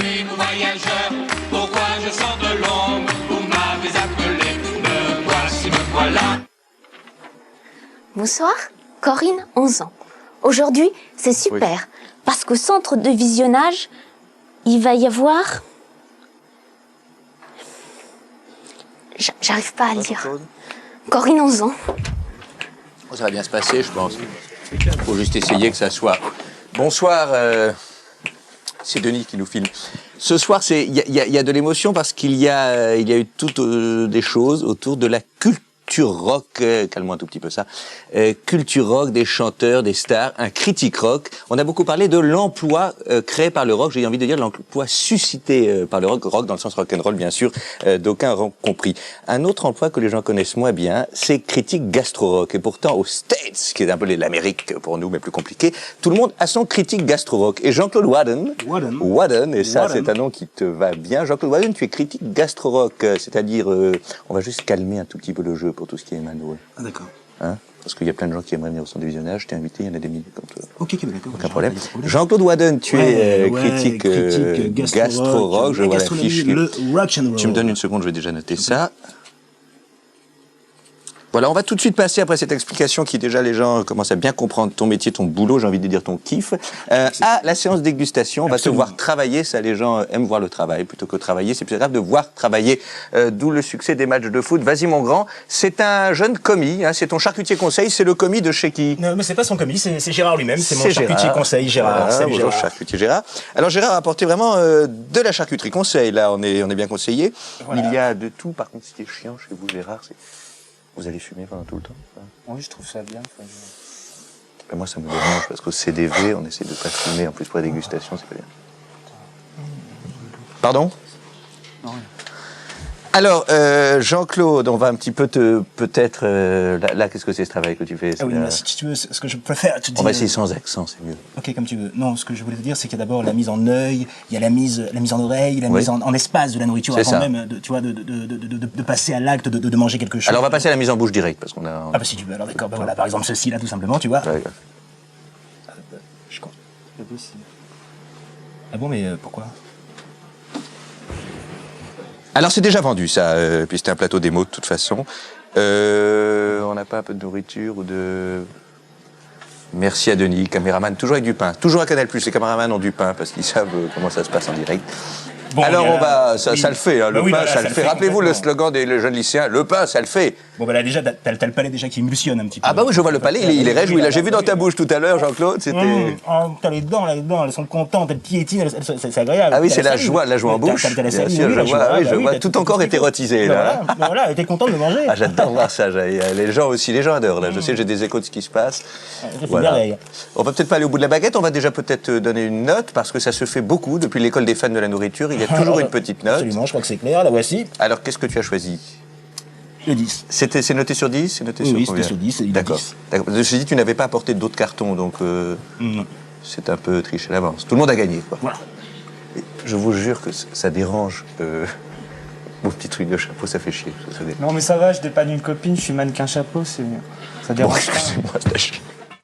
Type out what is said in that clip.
suis voyageur, pourquoi je sors de l'ombre? Vous m'avez appelé, me voici, me voilà. Bonsoir, Corinne, 11 ans. Aujourd'hui, c'est super, parce qu'au centre de visionnage, il va y avoir... J'arrive pas à le dire. Corinne, 11 ans. Ça va bien se passer, je pense. Faut juste essayer que ça soit... Bonsoir, c'est Denis qui nous filme. Ce soir, il y a de l'émotion parce qu'il y a eu toutes des choses autour de la culture rock, calme-moi un tout petit peu ça, culture rock, des chanteurs, des stars, un critique rock. On a beaucoup parlé de l'emploi créé par le rock, j'ai envie de dire l'emploi suscité par le rock dans le sens rock'n'roll bien sûr, d'aucuns auront compris. Un autre emploi que les gens connaissent moins bien, c'est critique gastro-rock. Et pourtant, aux States, qui est un peu l'Amérique pour nous, mais plus compliqué, tout le monde a son critique gastro-rock. Et Jean-Claude Wadden, et ça c'est un nom qui te va bien. Jean-Claude Wadden, tu es critique gastro-rock, c'est-à-dire, on va juste calmer un tout petit peu le jeu pour tout ce qui est Emmanuel. Ah d'accord. Hein, parce qu'il y a plein de gens qui aimeraient venir au centre de visionnage, je t'ai invité, il y en a des milliers comme toi. Ok, d'accord. Aucun problème. Jean-Claude Wadden, tu es critique gastro-rock, je vois l'affiche. Tu me donnes une seconde, je vais déjà noter ça. Voilà, on va tout de suite passer, après cette explication qui déjà les gens commencent à bien comprendre ton métier, ton boulot, j'ai envie de dire ton kiff, à la séance dégustation. On va te voir travailler, ça les gens aiment voir le travail, plutôt que travailler, c'est plus grave de voir travailler, d'où le succès des matchs de foot. Vas-y mon grand, c'est un jeune commis, hein, c'est ton charcutier conseil, c'est le commis de chez qui? Non mais c'est pas son commis, c'est Gérard lui-même, c'est mon charcutier conseil, Gérard. Ah, bonjour Gérard. Charcutier Gérard. Alors Gérard a apporté vraiment de la charcuterie conseil, là on est bien conseillé. Voilà. Il y a de tout, par contre ce qui est chiant chez vous Gérard, c'est... Vous allez fumer pendant tout le temps? Oui, je trouve ça bien. Ben moi, ça me dérange parce qu'au CDV, on essaie de pas fumer. En plus, pour la dégustation, c'est pas bien. Pardon? Non, rien. Alors, Jean-Claude, on va un petit peu peut-être... là, qu'est-ce que c'est ce travail que tu fais? Ah oui, mais si tu veux, ce que je préfère te dire... On va essayer sans accent, c'est mieux. Ok, comme tu veux. Non, ce que je voulais te dire, c'est qu'il y a d'abord la mise en œil, il y a la mise en oreille, la mise en espace de la nourriture, avant même de passer à l'acte de manger quelque chose. Alors, on va passer à la mise en bouche directe, parce qu'on a... Ah bah si tu veux, alors d'accord, bah voilà, par exemple ceci là, tout simplement, tu vois. Ouais. Je crois. C'est possible. Ah bon, mais pourquoi? Alors c'est déjà vendu ça, puis c'était un plateau démo de toute façon. On n'a pas un peu de nourriture ou de... Merci à Denis, caméraman, toujours avec du pain. Toujours à Canal+, les caméramans ont du pain parce qu'ils savent comment ça se passe en direct. Bon, alors on va, ça le fait, hein, le pain ça le fait. Rappelez-vous le slogan des jeunes lycéens, le pain ça le fait. Bon ben là déjà, t'as le palais déjà qui émulsionne un petit peu. Ah bah oui, je vois le palais, il est réjoui. Là j'ai vu dans ta bouche tout à l'heure, Jean-Claude, c'était... T'as les dents, elles sont contentes, elles piétinent, c'est agréable. Ah oui, c'est la joie en bouche. Bien sûr, je vois, tout encore est érotisé là. Voilà, t'es content de manger. Ah j'adore voir ça, les gens aussi, les gens adorent là. Je sais, j'ai des échos de ce qui se passe. Voilà. On va peut-être pas aller au bout de la baguette, on va déjà peut-être donner une note parce que ça se fait beaucoup depuis l'école des fans de la nourriture. Il y a toujours une petite note. Absolument, je crois que c'est clair, la voici. Alors, qu'est-ce que tu as choisi? Le 10. C'est noté sur 10? C'est noté oui, c'était sur 10. D'accord. Je me suis dit, tu n'avais pas apporté d'autres cartons, donc c'est un peu triché à l'avance. Tout le monde a gagné, quoi. Voilà. Et je vous jure que ça dérange. Mon petit truc de chapeau, ça fait chier. Non, mais ça va, je dépanne une copine, je suis mannequin chapeau, c'est mieux. Ça dérange pas. Excusez-moi, c'est